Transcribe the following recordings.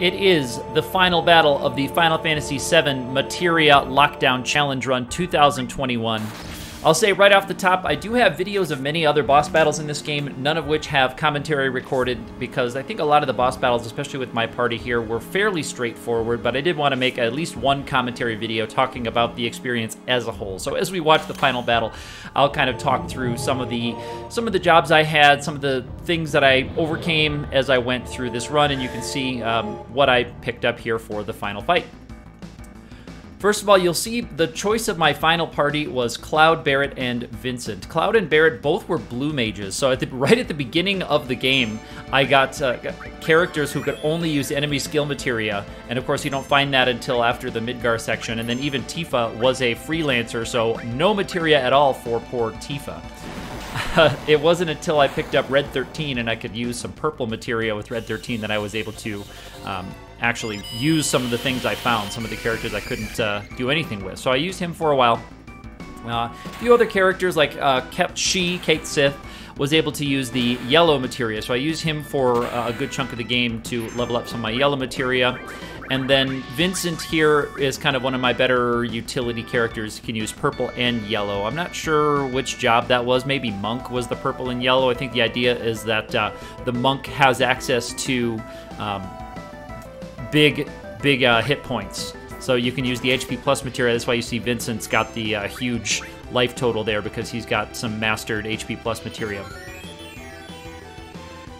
It is the final battle of the Final Fantasy VII Materia Lockdown Challenge Run 2021. I'll say right off the top, I do have videos of many other boss battles in this game, none of which have commentary recorded, because I think a lot of the boss battles, especially with my party here, were fairly straightforward, but I did want to make at least one commentary video talking about the experience as a whole. So as we watch the final battle, I'll kind of talk through some of the jobs I had, some of the things that I overcame as I went through this run, and you can see what I picked up here for the final fight. First of all, you'll see the choice of my final party was Cloud, Barret, and Vincent. Cloud and Barret both were blue mages, so right at the beginning of the game, I got characters who could only use enemy skill materia, and of course you don't find that until after the Midgar section, and then even Tifa was a freelancer, so no materia at all for poor Tifa. It wasn't until I picked up Red 13 and I could use some purple materia with Red 13 that I was able to actually use some of the things I found, some of the characters I couldn't do anything with. So I used him for a while. A few other characters like Kate Sith was able to use the yellow materia, so I used him for a good chunk of the game to level up some of my yellow materia. And then Vincent here is kind of one of my better utility characters. He can use purple and yellow. I'm not sure which job that was. Maybe Monk was the purple and yellow. I think the idea is that the Monk has access to big hit points. So you can use the HP plus materia. That's why you see Vincent's got the huge life total there, because he's got some mastered HP plus materia.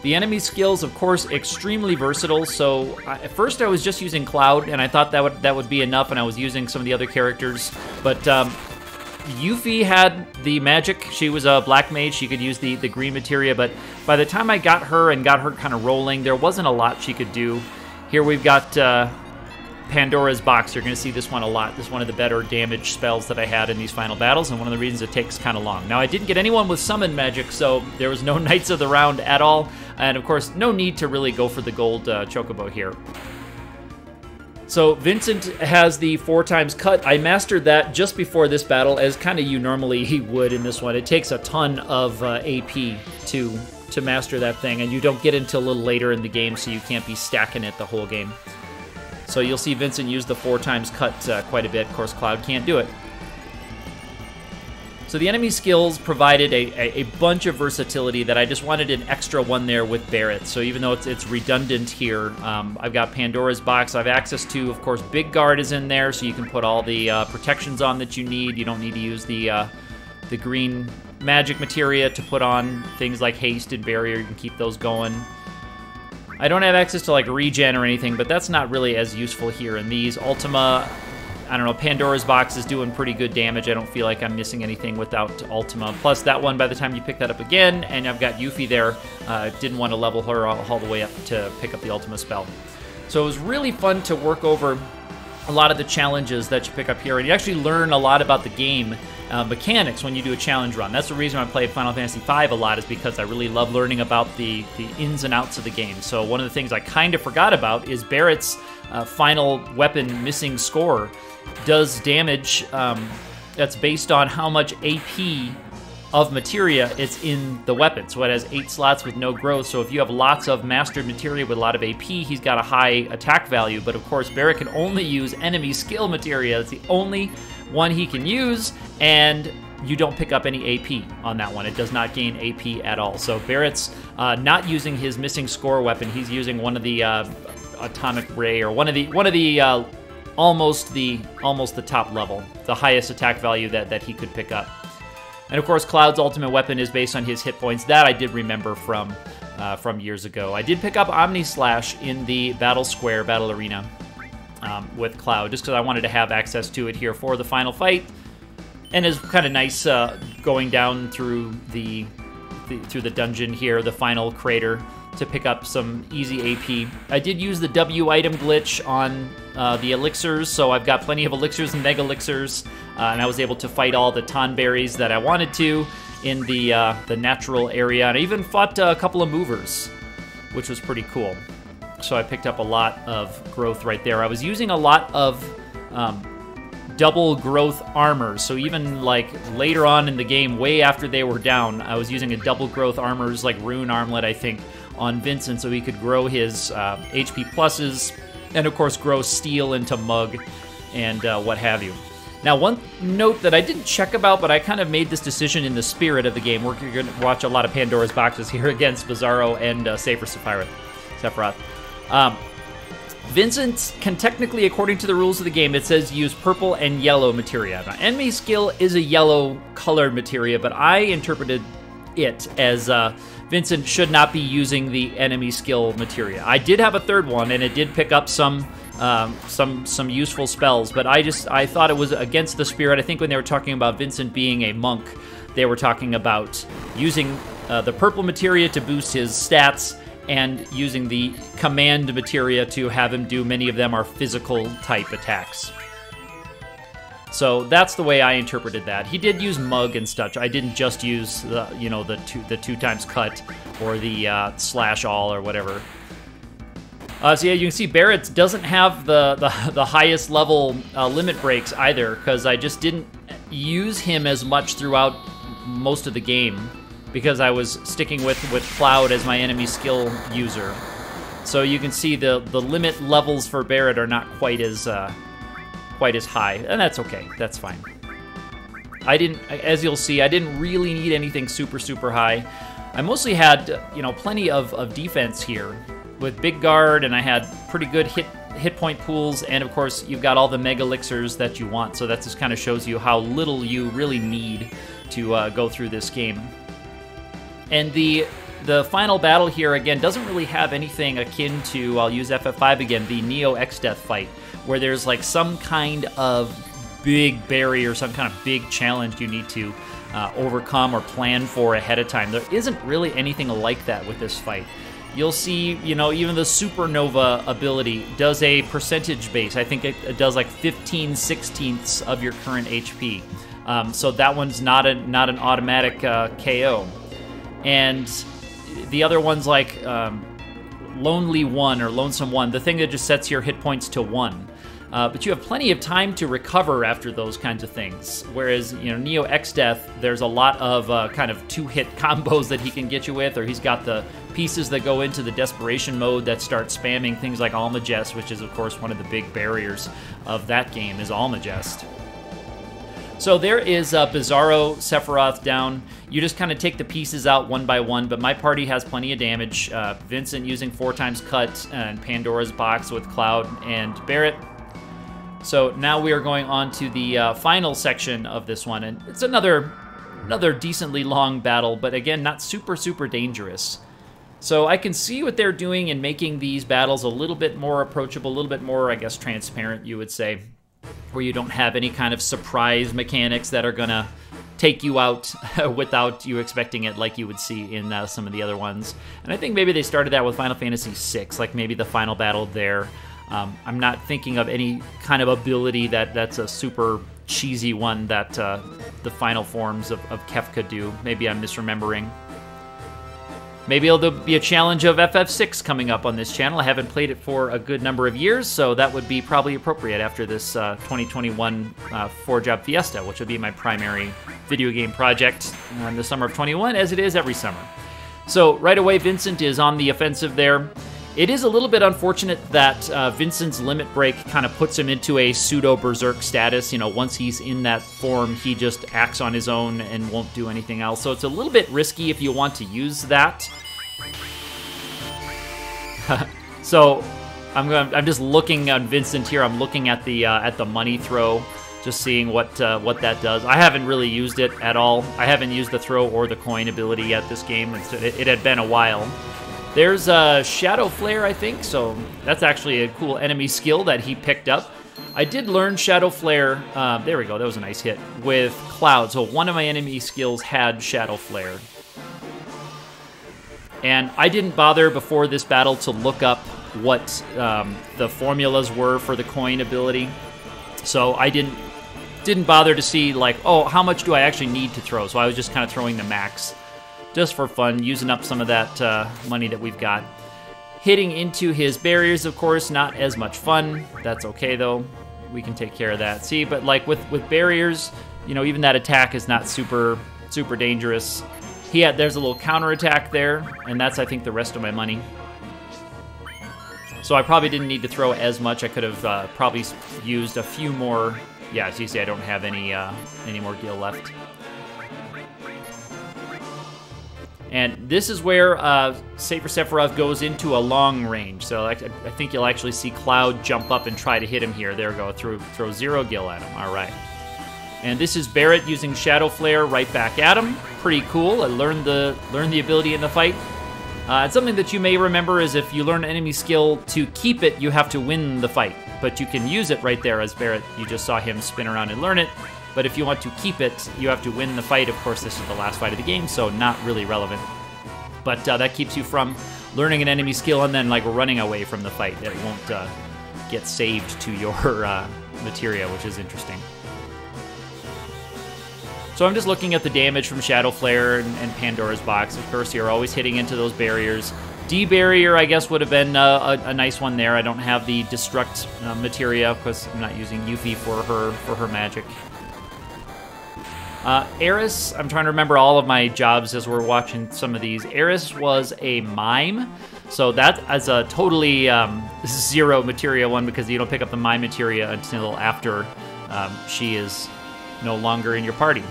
The enemy skills, of course, extremely versatile. So at first I was just using Cloud, and I thought that would be enough, and I was using some of the other characters. But Yuffie had the magic. She was a black mage. She could use the green materia, but by the time I got her kind of rolling, there wasn't a lot she could do. Here we've got Pandora's box. You're going to see this one a lot. This is one of the better damage spells that I had in these final battles, and one of the reasons it takes kind of long. Now, I didn't get anyone with summon magic, so there was no Knights of the Round at all, and of course, no need to really go for the gold chocobo here. So Vincent has the 4x cut. I mastered that just before this battle, as kind of you normally would in this one. It takes a ton of AP to master that thing, and you don't get until a little later in the game, so you can't be stacking it the whole game. So you'll see Vincent use the 4x cut quite a bit. Of course, Cloud can't do it. So the enemy skills provided a bunch of versatility that I just wanted an extra one there with Barret. So even though it's redundant here, I've got Pandora's box. I have access to, of course, Big Guard is in there, so you can put all the protections on that you need. You don't need to use the green magic materia to put on things like haste and barrier. You can keep those going. I don't have access to like regen or anything, but that's not really as useful here in these. Ultima, I don't know, Pandora's box is doing pretty good damage. I don't feel like I'm missing anything without Ultima. Plus that one, by the time you pick that up again, and I've got Yuffie there, didn't want to level her all the way up to pick up the Ultima spell. So it was really fun to work over a lot of the challenges that you pick up here, and you actually learn a lot about the game mechanics when you do a challenge run. That's the reason I play Final Fantasy V a lot, is because I really love learning about the ins and outs of the game. So one of the things I kind of forgot about is Barret's final weapon missing score does damage that's based on how much AP of materia is in the weapon. So it has 8 slots with no growth, so if you have lots of mastered materia with a lot of AP, he's got a high attack value, but of course Barret can only use enemy skill materia. It's the only one he can use, and you don't pick up any AP on that one. It does not gain AP at all. So Barret's not using his missing score weapon. He's using one of the atomic ray, or one of the almost the top level, the highest attack value that he could pick up. And of course, Cloud's ultimate weapon is based on his hit points. That I did remember from years ago. I did pick up Omni Slash in the battle arena with Cloud, just because I wanted to have access to it here for the final fight. And it's kind of nice going down through the dungeon here, the final crater, to pick up some easy AP. I did use the W item glitch on the elixirs, so I've got plenty of elixirs and mega elixirs, and I was able to fight all the Tonberries that I wanted to in the natural area, and I even fought a couple of movers, which was pretty cool. So I picked up a lot of growth right there. I was using a lot of double growth armors, so even like later on in the game, way after they were down, I was using a double growth armors like Rune Armlet, I think, on Vincent so he could grow his HP pluses, and of course grow steel into Mug and what have you. Now, one note that I didn't check about, but I kind of made this decision in the spirit of the game. We're going to watch a lot of Pandora's boxes here against Bizarro and Safer Sephiroth. Vincent can technically, according to the rules of the game, it says use purple and yellow materia. Now, enemy skill is a yellow colored materia, but I interpreted it as Vincent should not be using the enemy skill materia. I did have a third one, and it did pick up some useful spells, but I thought it was against the spirit. I think when they were talking about Vincent being a monk, they were talking about using the purple materia to boost his stats and using the command materia to have him do, many of them are physical type attacks. So that's the way I interpreted that. He did use Mug and such. I didn't just use the the two times cut or the slash all or whatever. So yeah, you can see Barrett doesn't have the highest level limit breaks either, because I just didn't use him as much throughout most of the game because I was sticking with Cloud as my enemy skill user. So you can see the limit levels for Barrett are not quite as high, and that's okay. That's fine. As you'll see, I didn't really need anything super high. I mostly had plenty of defense here with Big Guard, and I had pretty good hit point pools, and of course you've got all the mega elixirs that you want, so that just kind of shows you how little you really need to go through this game. And the final battle here, again, doesn't really have anything akin to, I'll use FF5 again, the Neo X-Death fight, where there's like some kind of big barrier, some kind of big challenge you need to overcome or plan for ahead of time. There isn't really anything like that with this fight. You'll see, even the Supernova ability does a percentage base. I think it does like 15/16ths of your current HP. So that one's not an automatic KO. And the other one's like Lonely One or Lonesome One, the thing that just sets your hit points to 1. But you have plenty of time to recover after those kinds of things. Whereas, Neo X-Death, there's a lot of kind of 2-hit combos that he can get you with, or he's got the pieces that go into the Desperation Mode that start spamming things like Almagest, which is, of course, one of the big barriers of that game, is Almagest. So there is Bizarro Sephiroth down. You just kind of take the pieces out one by one, but my party has plenty of damage. Vincent using 4 times cut, and Pandora's box with Cloud and Barrett. So now we are going on to the final section of this one, and it's another decently long battle, but again, not super dangerous. So I can see what they're doing in making these battles a little bit more approachable, a little bit more, I guess, transparent, you would say, where you don't have any kind of surprise mechanics that are gonna take you out without you expecting it, like you would see in some of the other ones. And I think maybe they started that with Final Fantasy VI, like maybe the final battle there. I'm not thinking of any kind of ability that's a super cheesy one that the final forms of Kefka do. Maybe I'm misremembering. Maybe there'll be a challenge of FF6 coming up on this channel. I haven't played it for a good number of years, so that would be probably appropriate after this 2021 4-Job Fiesta, which will be my primary video game project in the summer of 21, as it is every summer. So right away, Vincent is on the offensive there. It is a little bit unfortunate that Vincent's limit break kind of puts him into a pseudo-berserk status. Once he's in that form, he just acts on his own and won't do anything else. So it's a little bit risky if you want to use that. So I'm just looking at Vincent here. I'm looking at the money throw, just seeing what that does. I haven't really used it at all. I haven't used the throw or the coin ability yet this game. It had been a while. There's a Shadow Flare, I think, so that's actually a cool enemy skill that he picked up. I did learn Shadow Flare, there we go, that was a nice hit, with Cloud. So one of my enemy skills had Shadow Flare. And I didn't bother before this battle to look up what the formulas were for the coin ability. So I didn't bother to see, like, oh, how much do I actually need to throw? So I was just kind of throwing the max, just for fun, using up some of that money that we've got. Hitting into his barriers, of course, not as much fun. That's okay, though. We can take care of that. See, but like with barriers, even that attack is not super dangerous. There's a little counterattack there, and that's, I think, the rest of my money. So I probably didn't need to throw as much. I could have probably used a few more. Yeah, as you see, I don't have any more gil left. And this is where Safer Sephiroth goes into a long range. So I think you'll actually see Cloud jump up and try to hit him here. There we go, throw 0 gil at him. All right. And this is Barret using Shadow Flare right back at him. Pretty cool. I learned the ability in the fight. And something that you may remember is if you learn an enemy skill, to keep it, you have to win the fight. But you can use it right there as Barret. You just saw him spin around and learn it. But if you want to keep it, you have to win the fight. Of course, this is the last fight of the game, so not really relevant. But that keeps you from learning an enemy skill and then like running away from the fight. It won't get saved to your materia, which is interesting. So I'm just looking at the damage from Shadow Flare and Pandora's box. Of course, you're always hitting into those barriers. D-barrier, I guess, would have been a nice one there. I don't have the destruct materia because I'm not using Yuffie for her magic. Eris, I'm trying to remember all of my jobs as we're watching some of these. Eris was a mime, so that is a totally 0 materia one because you don't pick up the mime materia until after she is no longer in your party.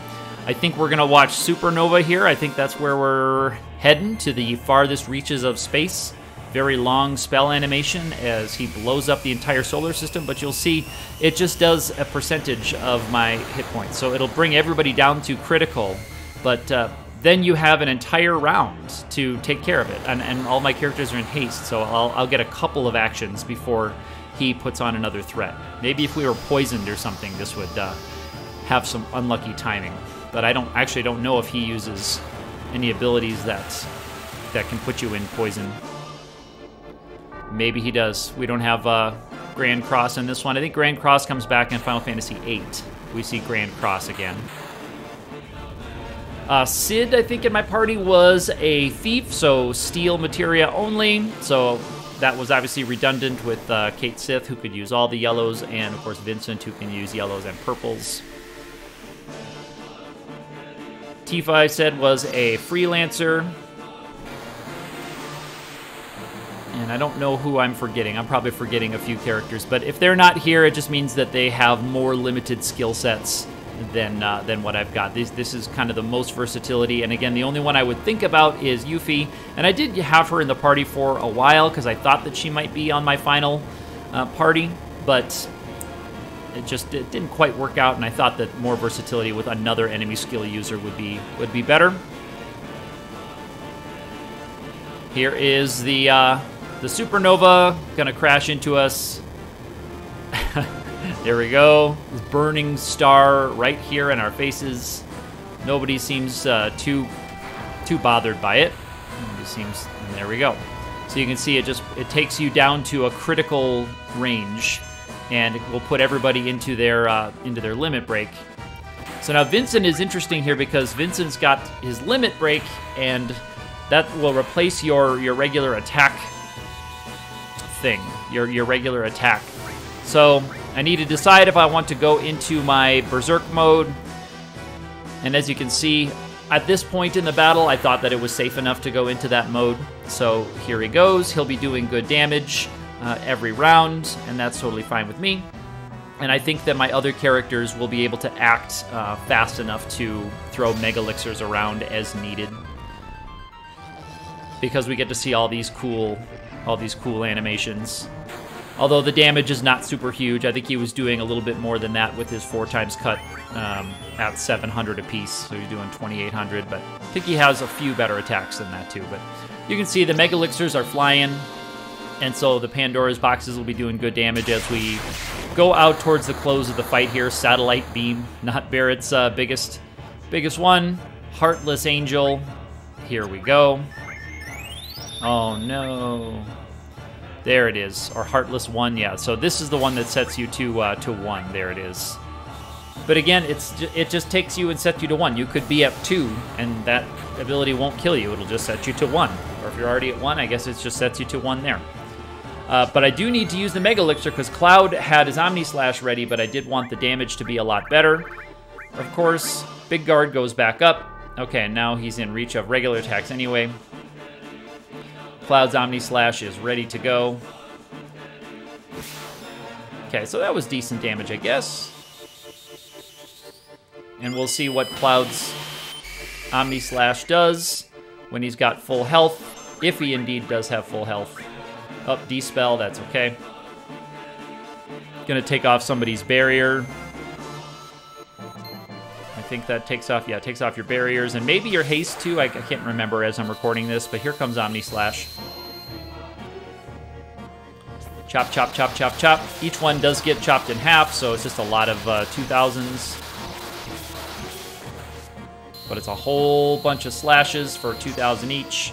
I think we're going to watch Supernova here. I think that's where we're heading, to the farthest reaches of space. Very long spell animation as he blows up the entire solar system, but you'll see it just does a percentage of my hit points. So it'll bring everybody down to critical, but then you have an entire round to take care of it. And all my characters are in haste, so I'll get a couple of actions before he puts on another threat. Maybe if we were poisoned or something, this would have some unlucky timing. But I actually don't know if he uses any abilities that can put you in poison. Maybe he does. We don't have Grand Cross in this one. I think Grand Cross comes back in Final Fantasy VIII. We see Grand Cross again. Sid, I think, in my party was a thief, so steel materia only. So that was obviously redundant with Kate Sith, who could use all the yellows, and of course Vincent, who can use yellows and purples. Tifa, I said, was a freelancer. And I don't know who I'm forgetting. I'm probably forgetting a few characters, but if they're not here, it just means that they have more limited skill sets than what I've got. This is kind of the most versatility, and again, the only one I would think about is Yuffie, and I did have her in the party for a while because I thought that she might be on my final party, but it didn't quite work out, and I thought that more versatility with another enemy skill user would be better. Here is the Supernova gonna crash into us. There we go. This burning star right here in our faces. Nobody seems too bothered by it. It just seems, and there we go. So you can see it takes you down to a critical range, and it will put everybody into their limit break. So now Vincent is interesting here because Vincent's got his limit break, and that will replace your regular attack thing, your regular attack. So I need to decide if I want to go into my Berserk mode. And as you can see, at this point in the battle, I thought that it was safe enough to go into that mode. So here he goes. He'll be doing good damage every round, and that's totally fine with me. And I think that my other characters will be able to act fast enough to throw Mega Elixirs around as needed, because we get to see all these cool animations. Although the damage is not super huge. I think he was doing a little bit more than that with his 4x cut at 700 apiece. So he's doing 2,800, but I think he has a few better attacks than that too. But you can see the Mega Elixirs are flying, and so the Pandora's boxes will be doing good damage as we go out towards the close of the fight here. Satellite Beam, not Barret's biggest one. Heartless Angel, here we go. Oh no. There it is, or Heartless 1, yeah. So this is the one that sets you to 1. There it is. But again, it just takes you and sets you to 1. You could be at 2, and that ability won't kill you. It'll just set you to 1. Or if you're already at 1, I guess it just sets you to 1 there. But I do need to use the Mega Elixir because Cloud had his Omni Slash ready, but I did want the damage to be a lot better. Of course, Big Guard goes back up. Okay, now he's in reach of regular attacks anyway. Cloud's Omni Slash is ready to go. Okay, so that was decent damage, I guess. And we'll see what Cloud's Omni Slash does when he's got full health, if he indeed does have full health. Up, D-Spell, that's okay. Gonna take off somebody's barrier. I think that takes off, yeah, it takes off your barriers, and maybe your haste too. I can't remember as I'm recording this, but here comes Omni Slash. Chop, chop, chop, chop, chop. Each one does get chopped in half, so it's just a lot of 2000s. But it's a whole bunch of slashes for 2000 each.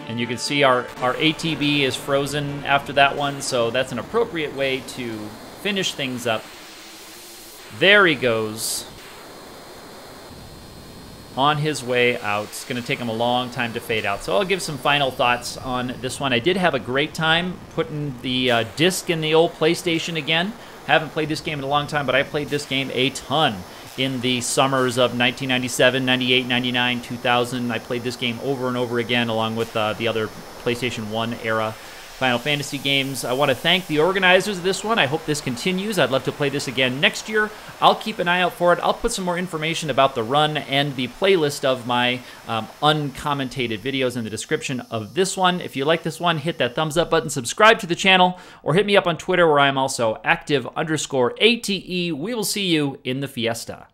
And you can see our ATB is frozen after that one, so that's an appropriate way to finish things up. There he goes. On his way out. It's going to take him a long time to fade out. So I'll give some final thoughts on this one. I did have a great time putting the disc in the old PlayStation again. Haven't played this game in a long time, but I played this game a ton in the summers of 1997, 98, 99, 2000. I played this game over and over again along with the other PlayStation 1 era Final Fantasy games. I want to thank the organizers of this one. I hope this continues. I'd love to play this again next year. I'll keep an eye out for it. I'll put some more information about the run and the playlist of my uncommentated videos in the description of this one. If you like this one, hit that thumbs up button, subscribe to the channel, or hit me up on Twitter where I'm also active_ATE. We will see you in the fiesta.